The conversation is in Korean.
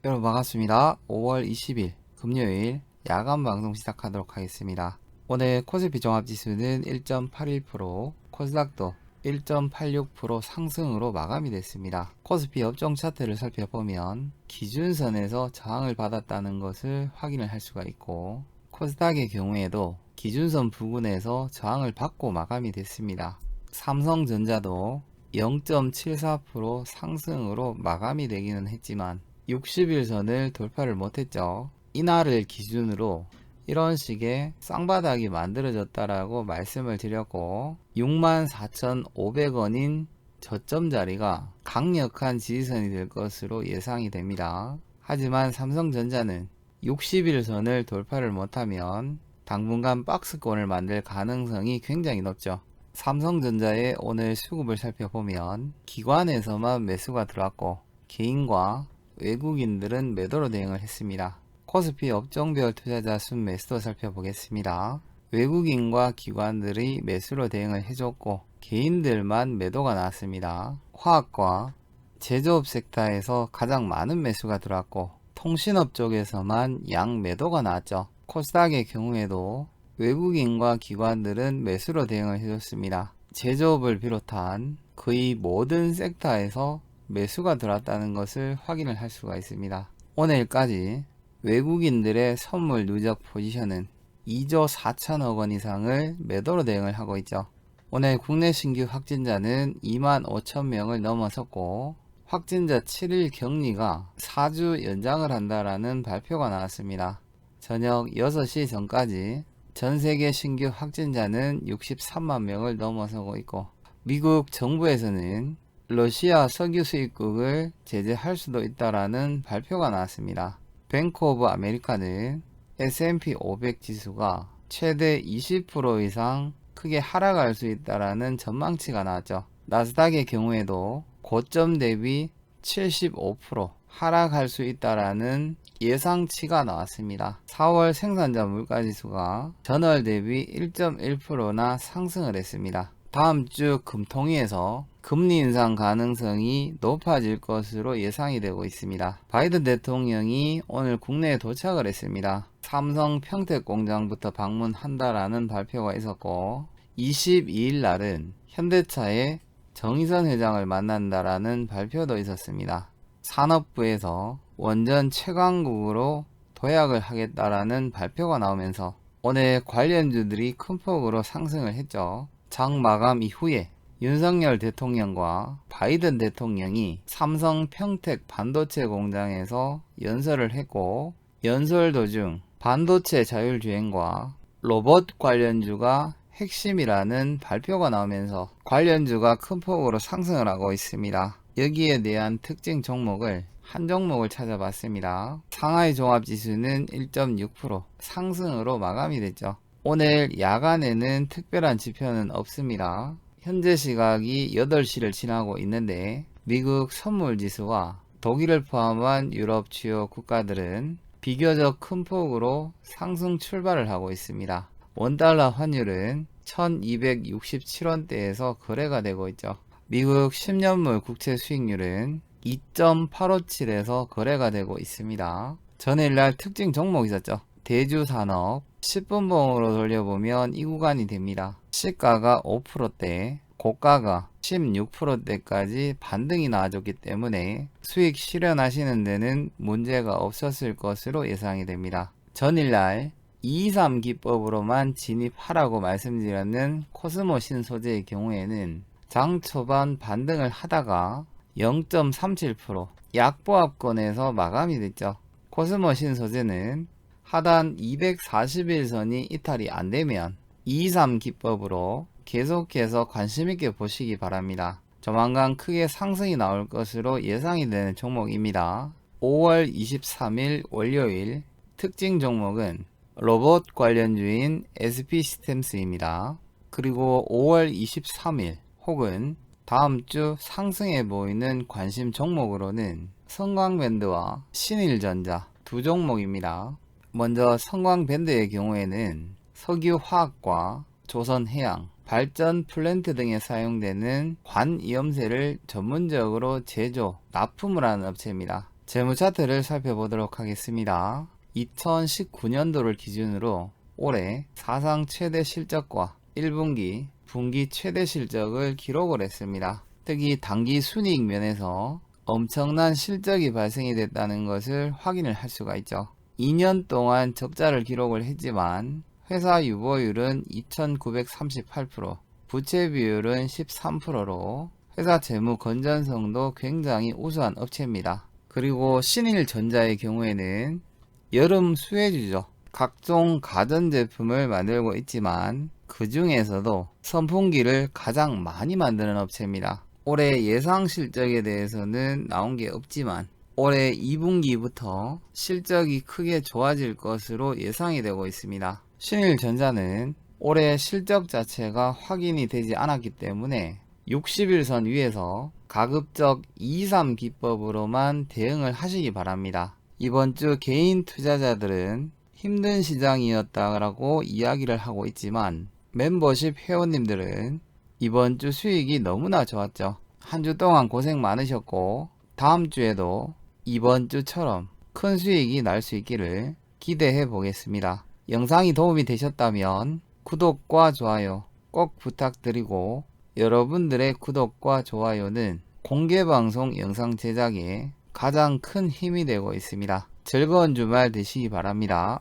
여러분 반갑습니다. 5월 20일 금요일 야간 방송 시작하도록 하겠습니다. 오늘 코스피 종합지수는 1.81%, 코스닥도 1.86% 상승으로 마감이 됐습니다. 코스피 업종 차트를 살펴보면 기준선에서 저항을 받았다는 것을 확인을 할 수가 있고, 코스닥의 경우에도 기준선 부근에서 저항을 받고 마감이 됐습니다. 삼성전자도 0.74% 상승으로 마감이 되기는 했지만 60일선을 돌파를 못했죠. 이날을 기준으로 이런 식의 쌍바닥이 만들어졌다라고 말씀을 드렸고, 64,500원인 저점 자리가 강력한 지지선이 될 것으로 예상이 됩니다. 하지만 삼성전자는 60일선을 돌파를 못하면 당분간 박스권을 만들 가능성이 굉장히 높죠. 삼성전자의 오늘 수급을 살펴보면 기관에서만 매수가 들어왔고 개인과 외국인들은 매도로 대응을 했습니다. 코스피 업종별 투자자 순매수도 살펴보겠습니다. 외국인과 기관들이 매수로 대응을 해줬고 개인들만 매도가 나왔습니다. 화학과 제조업 섹터에서 가장 많은 매수가 들어왔고 통신업 쪽에서만 양 매도가 나왔죠. 코스닥의 경우에도 외국인과 기관들은 매수로 대응을 해줬습니다. 제조업을 비롯한 거의 모든 섹터에서 매수가 들어왔다는 것을 확인을 할 수가 있습니다. 오늘까지 외국인들의 선물 누적 포지션은 2조 4천억 원 이상을 매도로 대응을 하고 있죠. 오늘 국내 신규 확진자는 2만 5천 명을 넘어섰고 확진자 7일 격리가 4주 연장을 한다라는 발표가 나왔습니다. 저녁 6시 전까지 전 세계 신규 확진자는 63만 명을 넘어서고 있고, 미국 정부에서는 러시아 석유 수입국을 제재할 수도 있다라는 발표가 나왔습니다. 뱅크 오브 아메리카는 S&P 500 지수가 최대 20% 이상 크게 하락할 수 있다라는 전망치가 나왔죠. 나스닥의 경우에도 고점 대비 75% 하락할 수 있다라는 예상치가 나왔습니다. 4월 생산자 물가지수가 전월 대비 1.1%나 상승을 했습니다. 다음 주 금통위에서 금리 인상 가능성이 높아질 것으로 예상이 되고 있습니다. 바이든 대통령이 오늘 국내에 도착을 했습니다. 삼성 평택 공장부터 방문한다라는 발표가 있었고, 22일 날은 현대차의 정의선 회장을 만난다라는 발표도 있었습니다. 산업부에서 원전 채광국으로 도약을 하겠다라는 발표가 나오면서 오늘 관련주들이 큰 폭으로 상승을 했죠. 장 마감 이후에 윤석열 대통령과 바이든 대통령이 삼성 평택 반도체 공장에서 연설을 했고, 연설 도중 반도체 자율주행과 로봇 관련주가 핵심이라는 발표가 나오면서 관련주가 큰 폭으로 상승을 하고 있습니다. 여기에 대한 특징 종목을 한 종목을 찾아봤습니다. 상하이 종합지수는 1.6% 상승으로 마감이 됐죠. 오늘 야간에는 특별한 지표는 없습니다. 현재 시각이 8시를 지나고 있는데 미국 선물지수와 독일을 포함한 유럽 주요 국가들은 비교적 큰 폭으로 상승 출발을 하고 있습니다. 원달러 환율은 1267원대에서 거래가 되고 있죠. 미국 10년물 국채 수익률은 2.857에서 거래가 되고 있습니다. 전일날 특징 종목 있었죠. 대주산업 10분봉으로 돌려보면 이 구간이 됩니다. 시가가 5%대, 고가가 16%대까지 반등이 나와줬기 때문에 수익 실현하시는 데는 문제가 없었을 것으로 예상이 됩니다. 전일날 223기법으로만 진입하라고 말씀드렸는 코스모 신소재의 경우에는 장 초반 반등을 하다가 0.37% 약보합권에서 마감이 됐죠. 코스모 신소재는 하단 241선이 이탈이 안되면 223기법으로 계속해서 관심있게 보시기 바랍니다. 조만간 크게 상승이 나올 것으로 예상이 되는 종목입니다. 5월 23일 월요일 특징 종목은 로봇 관련주인 SP시스템스입니다. 그리고 5월 23일 혹은 다음주 상승해 보이는 관심 종목으로는 성광밴드와 신일전자 두 종목입니다. 먼저 성광밴드의 경우에는 석유화학과 조선해양, 발전 플랜트 등에 사용되는 관이염새를 전문적으로 제조, 납품을 하는 업체입니다. 재무 차트를 살펴보도록 하겠습니다. 2019년도를 기준으로 올해 사상 최대 실적과 1분기, 분기 최대 실적을 기록을 했습니다. 특히 당기 순이익 면에서 엄청난 실적이 발생이 됐다는 것을 확인을 할 수가 있죠. 2년 동안 적자를 기록을 했지만 회사 유보율은 2938%, 부채 비율은 13%로 회사 재무 건전성도 굉장히 우수한 업체입니다. 그리고 신일전자의 경우에는 여름 수혜주죠. 각종 가전제품을 만들고 있지만 그 중에서도 선풍기를 가장 많이 만드는 업체입니다. 올해 예상 실적에 대해서는 나온 게 없지만 올해 2분기부터 실적이 크게 좋아질 것으로 예상이 되고 있습니다. 신일전자는 올해 실적 자체가 확인이 되지 않았기 때문에 60일선 위에서 가급적 2-3 기법으로만 대응을 하시기 바랍니다. 이번 주 개인 투자자들은 힘든 시장이었다라고 이야기를 하고 있지만 멤버십 회원님들은 이번 주 수익이 너무나 좋았죠. 한 주 동안 고생 많으셨고 다음 주에도 이번 주처럼 큰 수익이 날 수 있기를 기대해 보겠습니다. 영상이 도움이 되셨다면 구독과 좋아요 꼭 부탁드리고 여러분들의 구독과 좋아요는 공개방송 영상 제작에 가장 큰 힘이 되고 있습니다. 즐거운 주말 되시기 바랍니다.